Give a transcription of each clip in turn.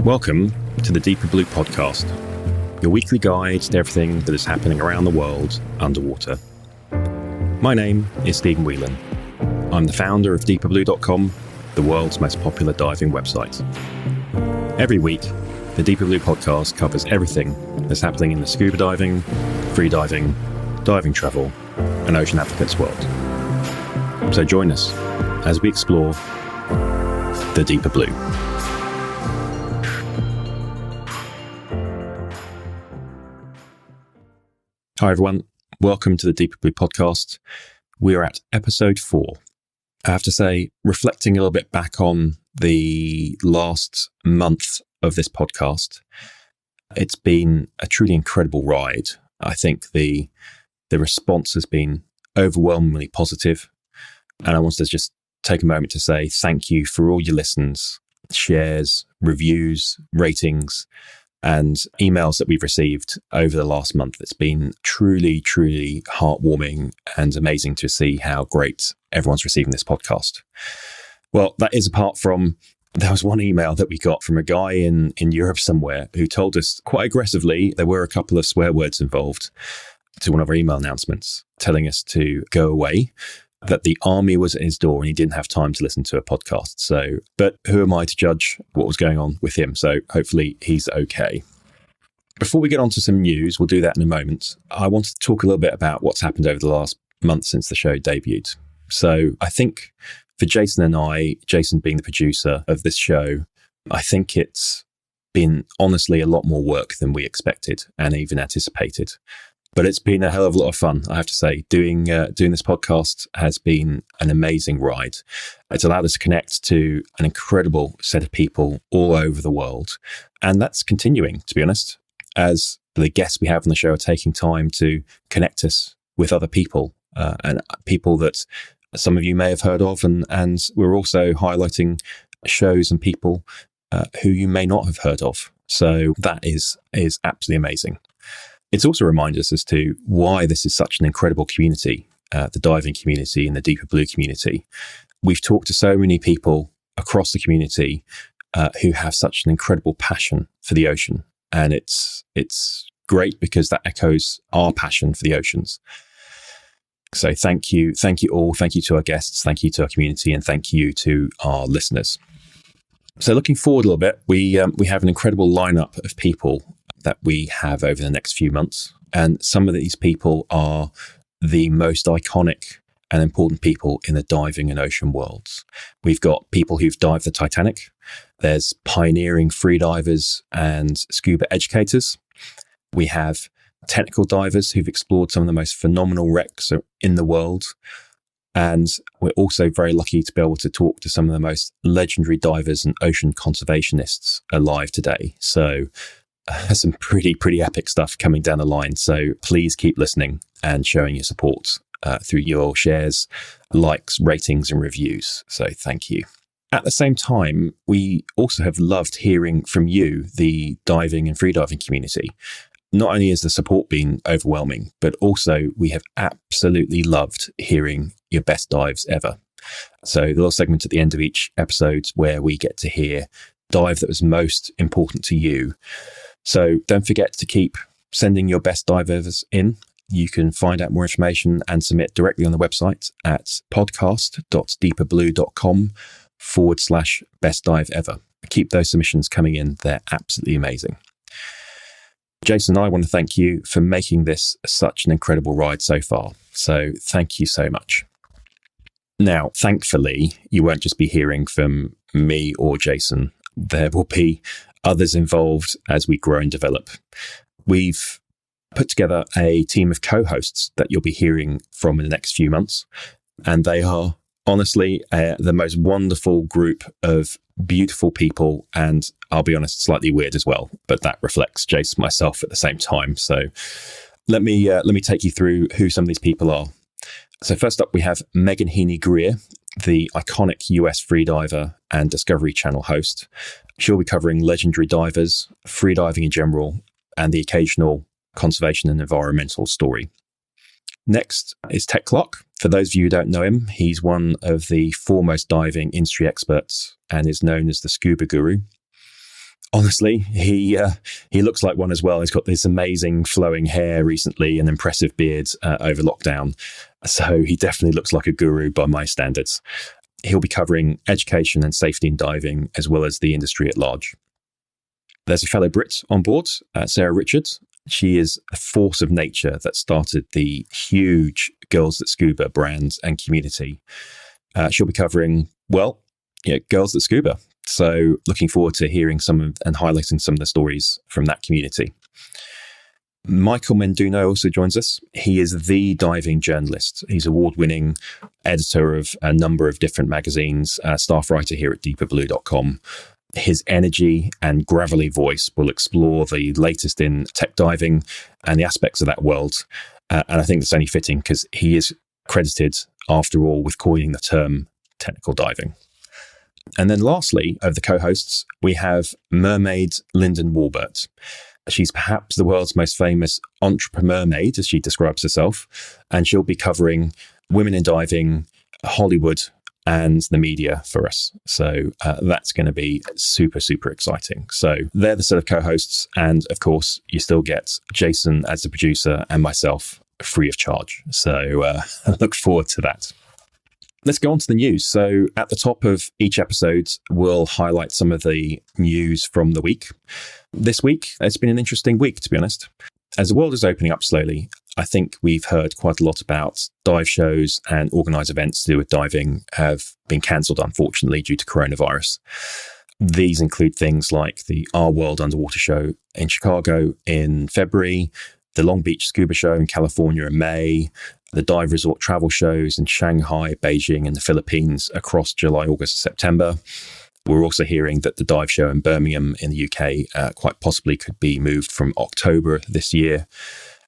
Welcome to the DeeperBlue Podcast, your weekly guide to everything that is happening around the world underwater. My name is Stephan Whelan. I'm the founder of DeeperBlue.com, the world's most popular diving website. Every week, the DeeperBlue Podcast covers everything that's happening in the scuba diving, freediving, diving travel, and ocean advocates world. So join us as we explore the Deeper Blue. Hi everyone, welcome to the DeeperBlue Podcast. We're at episode 4. I have to say, reflecting a little bit back on the last month of this podcast, it's been a truly incredible ride. I think the response has been overwhelmingly positive, and I want to just take a moment to say thank you for all your listens, shares, reviews, ratings, and emails that we've received over the last month. It's been truly, truly heartwarming and amazing to see how great everyone's receiving this podcast. Well, that is apart from, there was one email that we got from a guy in Europe somewhere who told us quite aggressively there were a couple of swear words involved to one of our email announcements, telling us to go away, that the army was at his door and he didn't have time to listen to a podcast. So, but who am I to judge what was going on with him? So hopefully he's okay. Before we get on to some news, we'll do that in a moment. I wanted to talk a little bit about what's happened over the last month since the show debuted. So I think for Jason and I, Jason being the producer of this show, I think it's been honestly a lot more work than we expected and even anticipated. But it's been a hell of a lot of fun, I have to say. Doing this podcast has been an amazing ride. It's allowed us to connect to an incredible set of people all over the world. And that's continuing, to be honest, as the guests we have on the show are taking time to connect us with other people and people that some of you may have heard of. And we're also highlighting shows and people who you may not have heard of. So that is absolutely amazing. It's also reminded us as to why this is such an incredible community, the diving community and the DeeperBlue community. We've talked to so many people across the community who have such an incredible passion for the ocean. And it's great because that echoes our passion for the oceans. So thank you all. Thank you to our guests. Thank you to our community. And thank you to our listeners. So looking forward a little bit, we have an incredible lineup of people that we have over the next few months. And some of these people are the most iconic and important people in the diving and ocean worlds. We've got people who've dived the Titanic. There's pioneering freedivers and scuba educators. We have technical divers who've explored some of the most phenomenal wrecks in the world. And we're also very lucky to be able to talk to some of the most legendary divers and ocean conservationists alive today. So some pretty epic stuff coming down the line. So please keep listening and showing your support through your shares, likes, ratings, and reviews. So thank you. At the same time, we also have loved hearing from you, the diving and freediving community. Not only has the support been overwhelming, but also we have absolutely loved hearing your best dives ever. So the little segment at the end of each episode where we get to hear dive that was most important to you. So don't forget to keep sending your best divers in. You can find out more information and submit directly on the website at podcast.DeeperBlue.com/best dive ever. Keep those submissions coming in. They're absolutely amazing. Jason and I want to thank you for making this such an incredible ride so far. So thank you so much. Now, thankfully, you won't just be hearing from me or Jason. There will be others involved as we grow and develop. We've put together a team of co-hosts that you'll be hearing from in the next few months. And they are honestly the most wonderful group of beautiful people. And I'll be honest, slightly weird as well, but that reflects Jason and myself at the same time. So let me take you through who some of these people are. So first up, we have Megan Heaney Greer, the iconic US freediver and Discovery Channel host. She'll be covering legendary divers, freediving in general, and the occasional conservation and environmental story. Next is Tech Clark. For those of you who don't know him, he's one of the foremost diving industry experts and is known as the Scuba Guru. Honestly, he looks like one as well. He's got this amazing flowing hair recently and impressive beard over lockdown. So he definitely looks like a guru by my standards. He'll be covering education and safety in diving, as well as the industry at large. There's a fellow Brit on board, Sarah Richards. She is a force of nature that started the huge Girls That Scuba brand and community. She'll be covering, Girls That Scuba. So looking forward to hearing and highlighting some of the stories from that community. Michael Menduno also joins us. He is the diving journalist. He's award-winning editor of a number of different magazines, staff writer here at DeeperBlue.com. His energy and gravelly voice will explore the latest in tech diving and the aspects of that world. And I think that's only fitting because he is credited, after all, with coining the term technical diving. And then lastly, of the co-hosts, we have mermaid Lyndon Walbert. She's perhaps the world's most famous entrepreneur-maid, as she describes herself, and she'll be covering women in diving, Hollywood, and the media for us. So that's going to be super, super exciting. So they're the set of co-hosts. And of course, you still get Jason as the producer and myself free of charge. So I look forward to that. Let's go on to the news. So at the top of each episode, we'll highlight some of the news from the week. This week, it's been an interesting week, to be honest. As the world is opening up slowly, I think we've heard quite a lot about dive shows and organised events to do with diving have been cancelled, unfortunately, due to coronavirus. These include things like the Our World Underwater Show in Chicago in February, the Long Beach Scuba Show in California in May, the dive resort travel shows in Shanghai, Beijing, and the Philippines across July, August, and September. We're also hearing that the dive show in Birmingham in the UK quite possibly could be moved from October this year.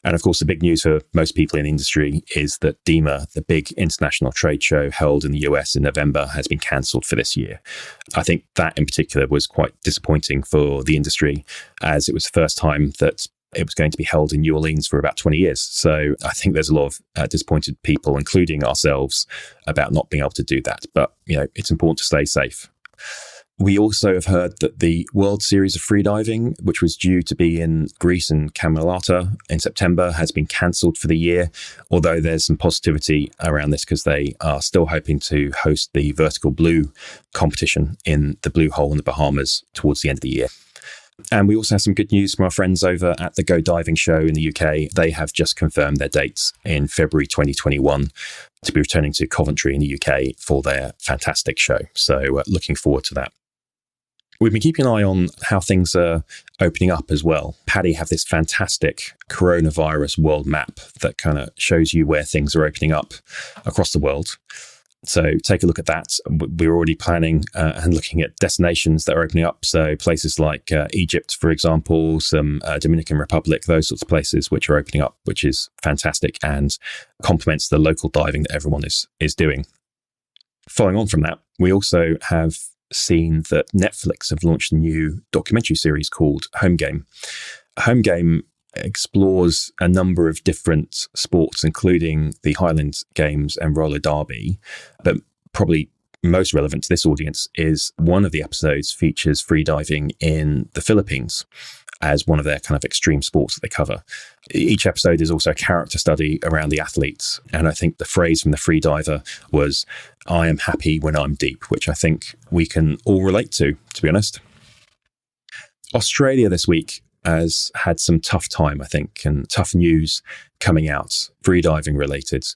And of course, the big news for most people in the industry is that DEMA, the big international trade show held in the US in November, has been cancelled for this year. I think that in particular was quite disappointing for the industry, as it was the first time that it was going to be held in New Orleans for about 20 years. So I think there's a lot of disappointed people, including ourselves, about not being able to do that. But, it's important to stay safe. We also have heard that the World Series of Freediving, which was due to be in Greece and Kamalata in September, has been cancelled for the year, although there's some positivity around this because they are still hoping to host the Vertical Blue competition in the Blue Hole in the Bahamas towards the end of the year. And we also have some good news from our friends over at the Go Diving Show in the UK. They have just confirmed their dates in February 2021 to be returning to Coventry in the UK for their fantastic show. So looking forward to that. We've been keeping an eye on how things are opening up as well. Paddy have this fantastic coronavirus world map that kind of shows you where things are opening up across the world. So take a look at that. We're already planning and looking at destinations that are opening up. So places like Egypt, for example, some Dominican Republic, those sorts of places which are opening up, which is fantastic and complements the local diving that everyone is doing. Following on from that, we also have seen that Netflix have launched a new documentary series called Home Game. Home Game explores a number of different sports, including the Highland Games and roller derby. But probably most relevant to this audience is one of the episodes features freediving in the Philippines as one of their kind of extreme sports that they cover. Each episode is also a character study around the athletes. And I think the phrase from the freediver was, "I am happy when I'm deep," which I think we can all relate to be honest. Australia this week has had some tough time, I think, and tough news coming out, freediving related.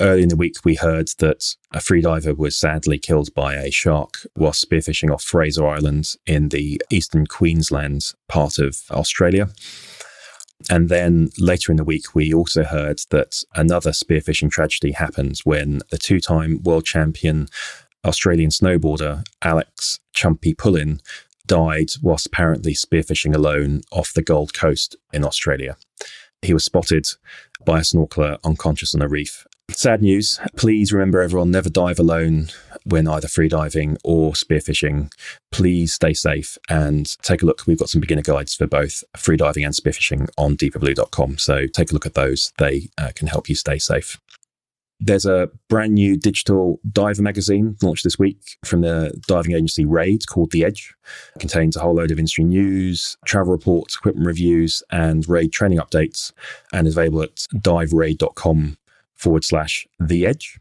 Early in the week, we heard that a freediver was sadly killed by a shark while spearfishing off Fraser Island in the eastern Queensland part of Australia. And then later in the week, we also heard that another spearfishing tragedy happened when the two-time world champion Australian snowboarder Alex Chumpy Pullin died whilst apparently spearfishing alone off the Gold Coast in Australia. He was spotted by a snorkeler unconscious on a reef Sad news. Please remember, everyone, never dive alone when either freediving or spearfishing. Please stay safe and take a look. We've got some beginner guides for both freediving and spearfishing on DeeperBlue.com. So take a look at those. They can help you stay safe. There's a brand new digital diver magazine launched this week from the diving agency Raid called The Edge. It contains a whole load of industry news, travel reports, equipment reviews, and Raid training updates, and is available at diveraid.com/The Edge.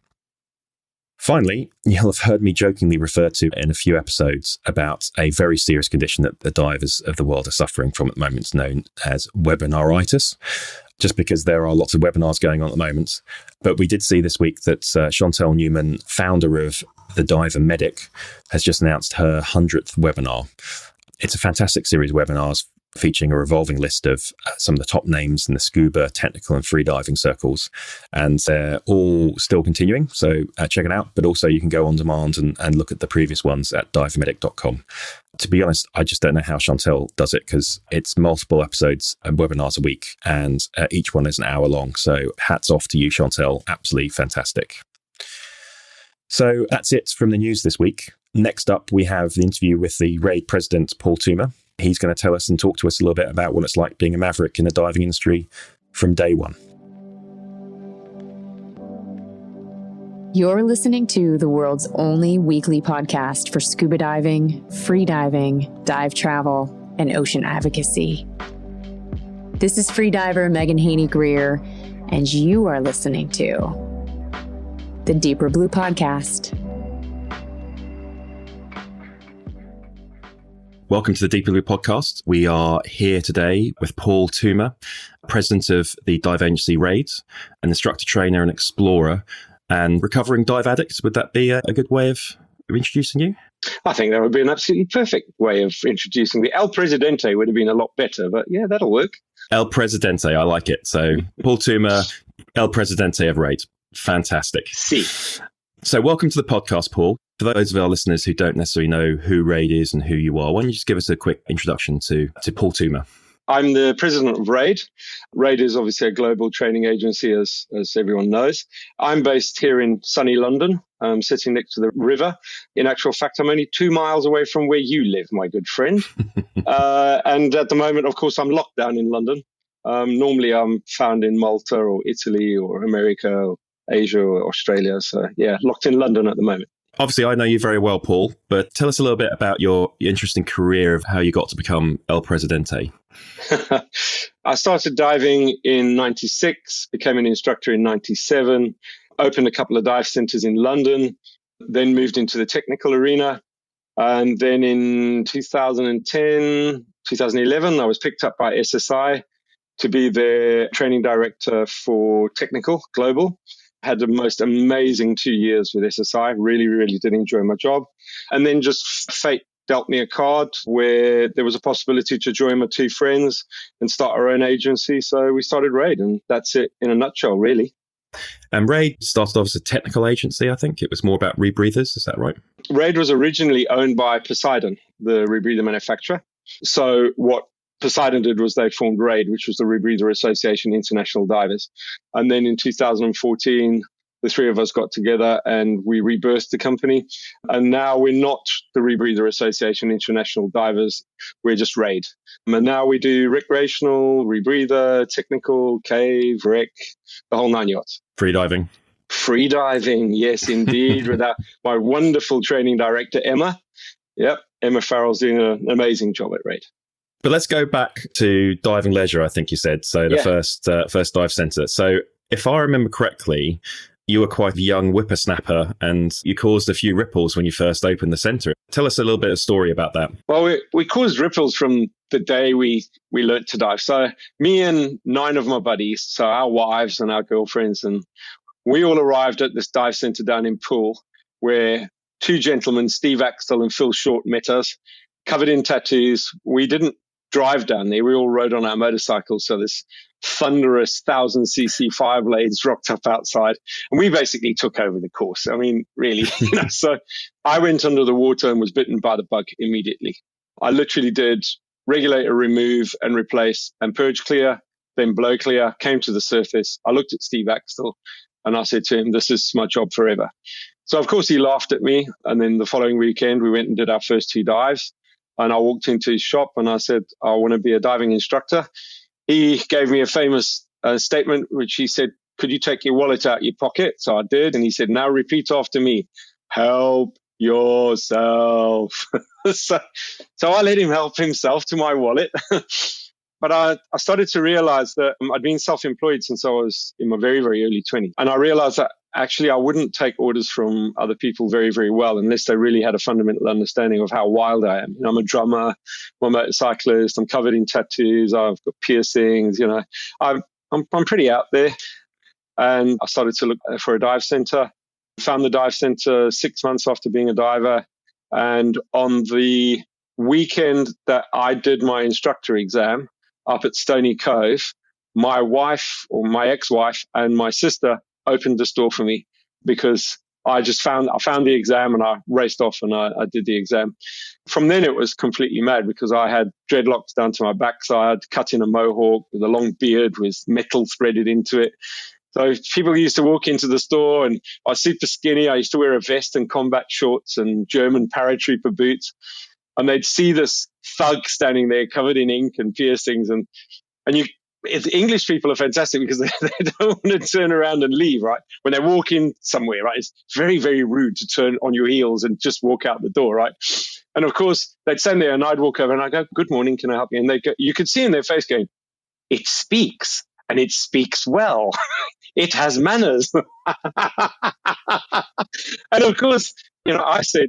Finally, you'll have heard me jokingly refer to in a few episodes about a very serious condition that the divers of the world are suffering from at the moment, known as webinaritis, just because there are lots of webinars going on at the moment. But we did see this week that Chantel Newman, founder of the Diver Medic, has just announced her 100th webinar. It's a fantastic series of webinars featuring a revolving list of some of the top names in the scuba, technical and freediving circles. And they're all still continuing, so check it out. But also you can go on demand and look at the previous ones at DiverMedic.com. To be honest, I just don't know how Chantel does it, because it's multiple episodes and webinars a week, and each one is an hour long. So hats off to you, Chantel. Absolutely fantastic. So that's it from the news this week. Next up, we have the interview with the Raid president, Paul Toomer. He's going to tell us and talk to us a little bit about what it's like being a maverick in the diving industry from day one. You're listening to the world's only weekly podcast for scuba diving, freediving, dive travel, and ocean advocacy. This is freediver Megan Heaney Greer, and you are listening to the DeeperBlue Podcast. Welcome to the DeeperBlue Podcast. We are here today with Paul Toomer, president of the dive agency Raid, an instructor, trainer and explorer, and recovering dive addict. Would that be a good way of introducing you? I think that would be an absolutely perfect way of introducing me. El Presidente would have been a lot better, but yeah, that'll work. El Presidente, I like it. So Paul Toomer, El Presidente of Raid. Fantastic. Si. So welcome to the podcast, Paul. For those of our listeners who don't necessarily know who Raid is and who you are, why don't you just give us a quick introduction to Paul Toomer? I'm the president of Raid. Raid is obviously a global training agency, as everyone knows. I'm based here in sunny London, sitting next to the river. In actual fact, I'm only 2 miles away from where you live, my good friend. And at the moment, of course, I'm locked down in London. Normally, I'm found in Malta or Italy or America or Asia or Australia. So yeah, locked in London at the moment. Obviously, I know you very well, Paul, but tell us a little bit about your interesting career of how you got to become El Presidente. I started diving in 96, became an instructor in 97, opened a couple of dive centers in London, then moved into the technical arena. And then in 2010, 2011, I was picked up by SSI to be their training director for technical global. Had the most amazing 2 years with SSI. Really, really did enjoy my job. And then just fate dealt me a card where there was a possibility to join my two friends and start our own agency. So we started Raid, and that's it in a nutshell, really. And Raid started off as a technical agency, I think. It was more about rebreathers. Is that right? Raid was originally owned by Poseidon, the rebreather manufacturer. So what Poseidon did was they formed Raid, which was the Rebreather Association International Divers. And then in 2014, the three of us got together and we rebirthed the company. And now we're not the Rebreather Association International Divers. We're just Raid. And now we do recreational, rebreather, technical, cave, rec, the whole 9 yards. Freediving. Freediving, yes, indeed. With my wonderful training director, Emma. Yep, Emma Farrell's doing an amazing job at Raid. But let's go back to diving leisure, I think you said. So the first dive centre. So if I remember correctly, you were quite a young whippersnapper and you caused a few ripples when you first opened the centre. Tell us a little bit of story about that. Well, we caused ripples from the day we learnt to dive. So me and 9 of my buddies, so our wives and our girlfriends, and we all arrived at this dive centre down in Poole where 2 gentlemen, Steve Axtell and Phil Short, met us, covered in tattoos. We didn't drive down there. We all rode on our motorcycles. So this thunderous 1000cc 5 blades rocked up outside. And we basically took over the course. I mean, really. So I went under the water and was bitten by the bug immediately. I literally did regulator remove and replace and purge clear, then blow clear, came to the surface. I looked at Steve Axtell And I said to him, this is my job forever. So, of course, he laughed at me. And then the following weekend, we went and did our first 2 dives. And I walked into his shop and I said, I want to be a diving instructor. He gave me a famous statement, which he said, could you take your wallet out of your pocket? So I did. And he said, now repeat after me. Help yourself. so I let him help himself to my wallet. But I started to realize that I'd been self-employed since I was in my very, very early 20s. And I realized that actually I wouldn't take orders from other people very, very well unless they really had a fundamental understanding of how wild I am. I'm a drummer, I'm a motorcyclist, I'm covered in tattoos, I've got piercings, I'm pretty out there. And I started to look for a dive center, found the dive center 6 months after being a diver. And on the weekend that I did my instructor exam up at Stony Cove, my wife or my ex-wife and my sister opened the store for me because I found the exam and I raced off and I did the exam. From then it was completely mad because I had dreadlocks down to my backside, cut in a mohawk with a long beard with metal threaded into it. So people used to walk into the store and I was super skinny. I used to wear a vest and combat shorts and German paratrooper boots. And they'd see this thug standing there covered in ink and piercings. And English people are fantastic because they don't want to turn around and leave, right? When they walk in somewhere, right? It's very, very rude to turn on your heels and just walk out the door, right? And of course, they'd stand there and I'd walk over and I'd go, good morning, can I help you? And you could see in their face going, it speaks and it speaks well. It has manners. And of course, I said,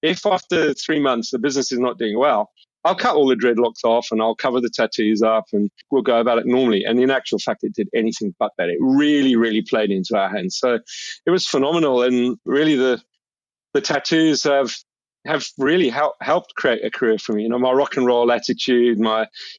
if after 3 months the business is not doing well, I'll cut all the dreadlocks off and I'll cover the tattoos up and we'll go about it normally. And in actual fact, it did anything but that. It really, really played into our hands. So it was phenomenal. And really the tattoos have really helped create a career for me. My rock and roll attitude,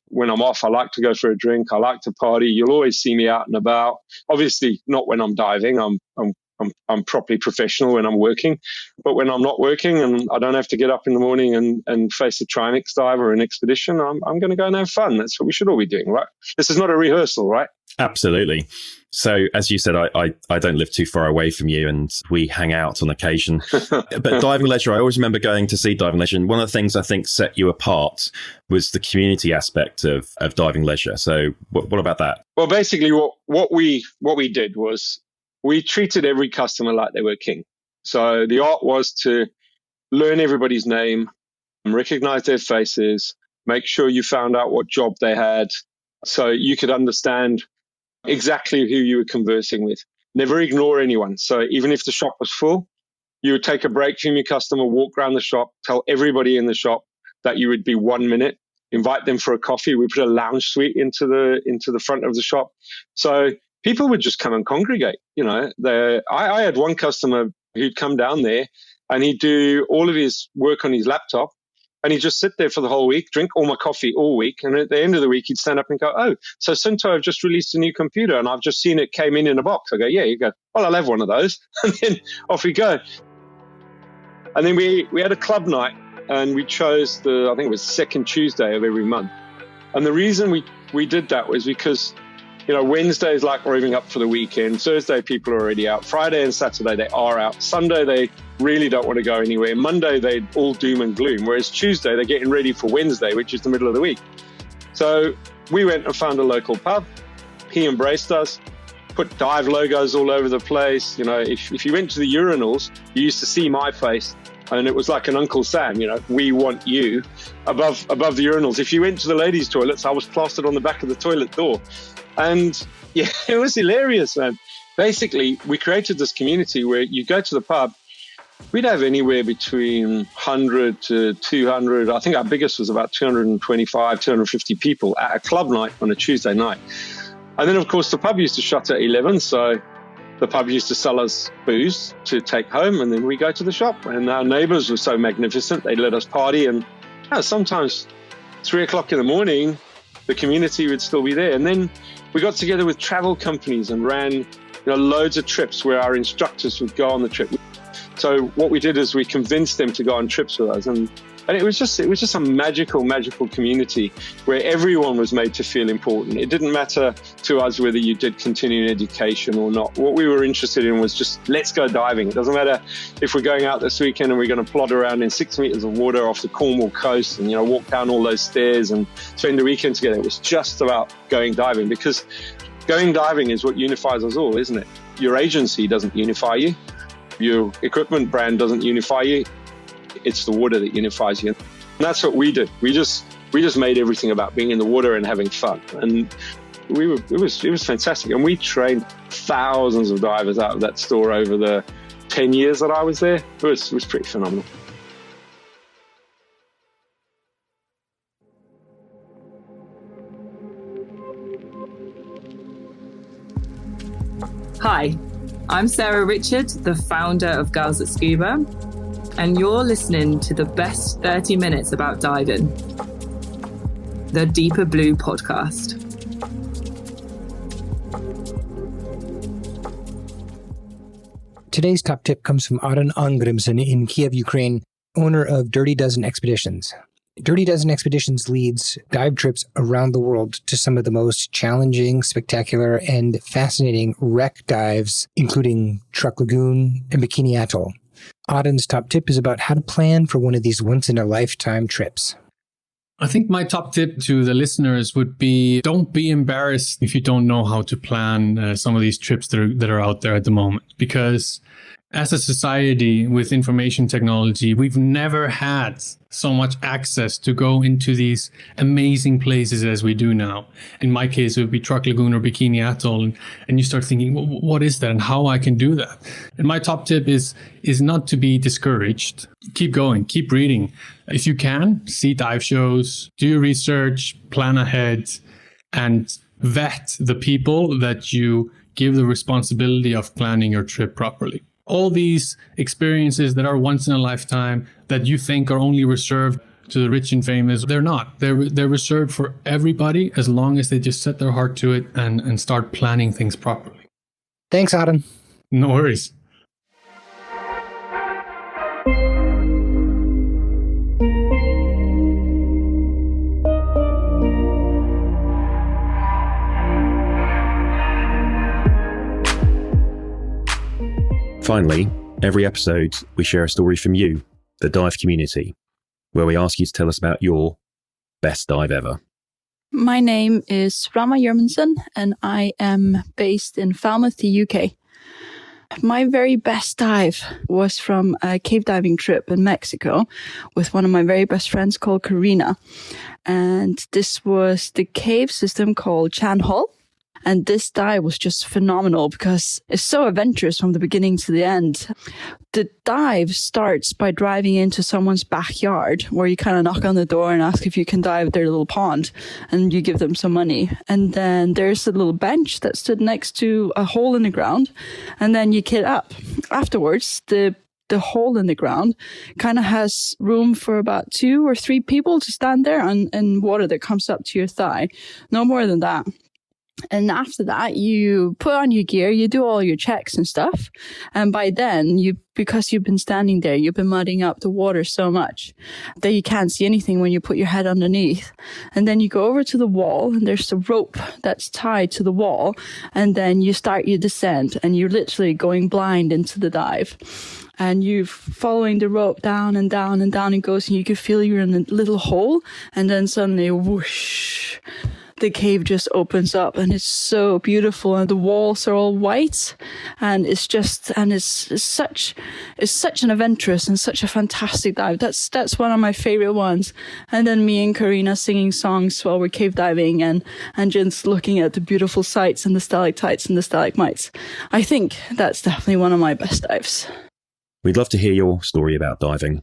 when I'm off, I like to go for a drink. I like to party. You'll always see me out and about. Obviously not when I'm diving. I'm properly professional when I'm working, but when I'm not working and I don't have to get up in the morning and face a trimix dive or an expedition, I'm going to go and have fun. That's what we should all be doing, right? This is not a rehearsal, right? Absolutely. So as you said, I don't live too far away from you and we hang out on occasion. But Diving Leisure, I always remember going to see Diving Leisure. And one of the things I think set you apart was the community aspect of Diving Leisure. So what about that? Well, basically what we did was we treated every customer like they were king. So the art was to learn everybody's name, recognize their faces, make sure you found out what job they had so you could understand exactly who you were conversing with. Never ignore anyone. So even if the shop was full, you would take a break from your customer, walk around the shop, tell everybody in the shop that you would be 1 minute, invite them for a coffee. We put a lounge suite into the front of the shop. So people would just come and congregate. I had one customer who'd come down there and he'd do all of his work on his laptop and he'd just sit there for the whole week, drink all my coffee all week. And at the end of the week, he'd stand up and go, oh, so Cinto have just released a new computer and I've just seen it came in a box. I go, yeah. You go, well, I'll have one of those. And then off we go. And then we had a club night and we chose I think it was second Tuesday of every month. And the reason we did that was because Wednesday is like warming up for the weekend. Thursday, people are already out. Friday and Saturday, they are out. Sunday, they really don't want to go anywhere. Monday, they all doom and gloom. Whereas Tuesday, they're getting ready for Wednesday, which is the middle of the week. So we went and found a local pub. He embraced us, put dive logos all over the place. If you went to the urinals, you used to see my face. And it was like an Uncle Sam, we want you above the urinals. If you went to the ladies' toilets, I was plastered on the back of the toilet door. And yeah, it was hilarious, man. Basically, we created this community where you go to the pub, we'd have anywhere between 100 to 200. I think our biggest was about 225, 250 people at a club night on a Tuesday night. And then, of course, the pub used to shut at 11. So the pub used to sell us booze to take home. And then we go to the shop. And our neighbors were so magnificent. They let us party. And sometimes 3 o'clock in the morning, the community would still be there. And then we got together with travel companies and ran loads of trips where our instructors would go on the trip. So what we did is we convinced them to go on trips with us. And And it was just a magical community where everyone was made to feel important. It didn't matter to us whether you did continuing education or not. What we were interested in was just, let's go diving. It doesn't matter if we're going out this weekend and we're going to plod around in 6 meters of water off the Cornwall coast and, walk down all those stairs and spend the weekend together. It was just about going diving, because going diving is what unifies us all, isn't it? Your agency doesn't unify you. Your equipment brand doesn't unify you. It's the water that unifies you. And that's what we did. We just made everything about being in the water and having fun. And it was fantastic. And we trained thousands of divers out of that store over the 10 years that I was there. It was pretty phenomenal. Hi, I'm Sarah Richard, the founder of Girls at Scuba, and you're listening to the best 30 minutes about diving, the DeeperBlue Podcast. Today's top tip comes from Aron Arngrimsson in Kiev, Ukraine, owner of Dirty Dozen Expeditions. Dirty Dozen Expeditions leads dive trips around the world to some of the most challenging, spectacular, and fascinating wreck dives, including Truck Lagoon and Bikini Atoll. Aron's top tip is about how to plan for one of these once-in-a-lifetime trips. I think my top tip to the listeners would be, don't be embarrassed if you don't know how to plan some of these trips that are out there at the moment. Because as a society with information technology, we've never had so much access to go into these amazing places as we do now. In my case, it would be Truck Lagoon or Bikini Atoll. And you start thinking, well, what is that and how I can do that? And my top tip is not to be discouraged. Keep going, keep reading. If you can, see dive shows, do your research, plan ahead, and vet the people that you give the responsibility of planning your trip properly. All these experiences that are once in a lifetime that you think are only reserved to the rich and famous, they're not. They're reserved for everybody as long as they just set their heart to it and start planning things properly. Thanks, Aron. No worries. Finally, every episode, we share a story from you, the dive community, where we ask you to tell us about your best dive ever. My name is Rannva Jørmundsson, and I am based in Falmouth, the UK. My very best dive was from a cave diving trip in Mexico with one of my very best friends called Karina. And this was the cave system called Chan Hall. And this dive was just phenomenal because it's so adventurous from the beginning to the end. The dive starts by driving into someone's backyard where you kind of knock on the door and ask if you can dive their little pond, and you give them some money. And then there's a little bench that stood next to a hole in the ground, and then you kit up. Afterwards, the hole in the ground kind of has room for about 2 or 3 people to stand there and water that comes up to your thigh. No more than that. And after that, you put on your gear, you do all your checks and stuff. And by then, because you've been standing there, you've been mudding up the water so much that you can't see anything when you put your head underneath. And then you go over to the wall, and there's a rope that's tied to the wall. And then you start your descent, and you're literally going blind into the dive. And you're following the rope down and down and down it goes, and you can feel you're in a little hole. And then suddenly, whoosh, the cave just opens up, and it's so beautiful, and the walls are all white, and it's such an adventurous and such a fantastic dive. That's one of my favorite ones. And then me and Karina singing songs while we're cave diving and just looking at the beautiful sights and the stalactites and the stalagmites. I think that's definitely one of my best dives. We'd love to hear your story about diving.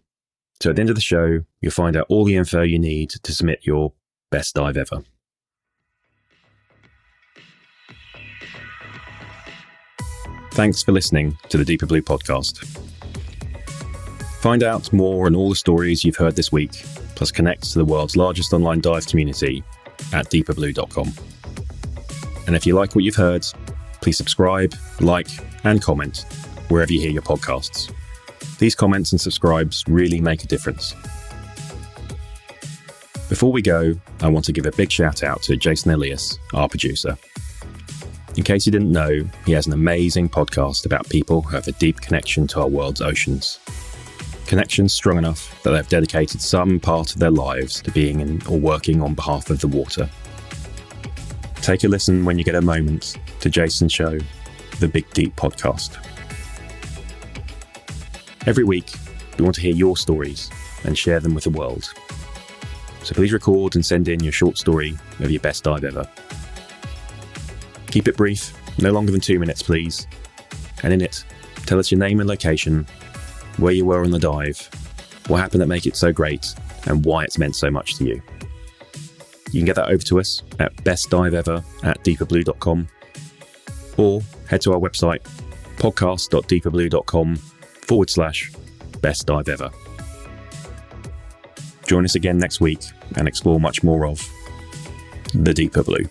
So at the end of the show, you'll find out all the info you need to submit your best dive ever. Thanks for listening to the DeeperBlue Podcast. Find out more on all the stories you've heard this week, plus connect to the world's largest online dive community at DeeperBlue.com. And if you like what you've heard, please subscribe, like, and comment wherever you hear your podcasts. These comments and subscribes really make a difference. Before we go, I want to give a big shout out to Jason Elias, our producer. In case you didn't know, he has an amazing podcast about people who have a deep connection to our world's oceans. Connections strong enough that they've dedicated some part of their lives to being in or working on behalf of the water. Take a listen when you get a moment to Jason's show, The Big Deep Podcast. Every week, we want to hear your stories and share them with the world. So please record and send in your short story of your best dive ever. Keep it brief, no longer than 2 minutes, please. And in it, tell us your name and location, where you were on the dive, what happened that made it so great, and why it's meant so much to you. You can get that over to us at bestdiveever@DeeperBlue.com, or head to our website, podcast.DeeperBlue.com/bestdiveever. Join us again next week and explore much more of the Deeper Blue.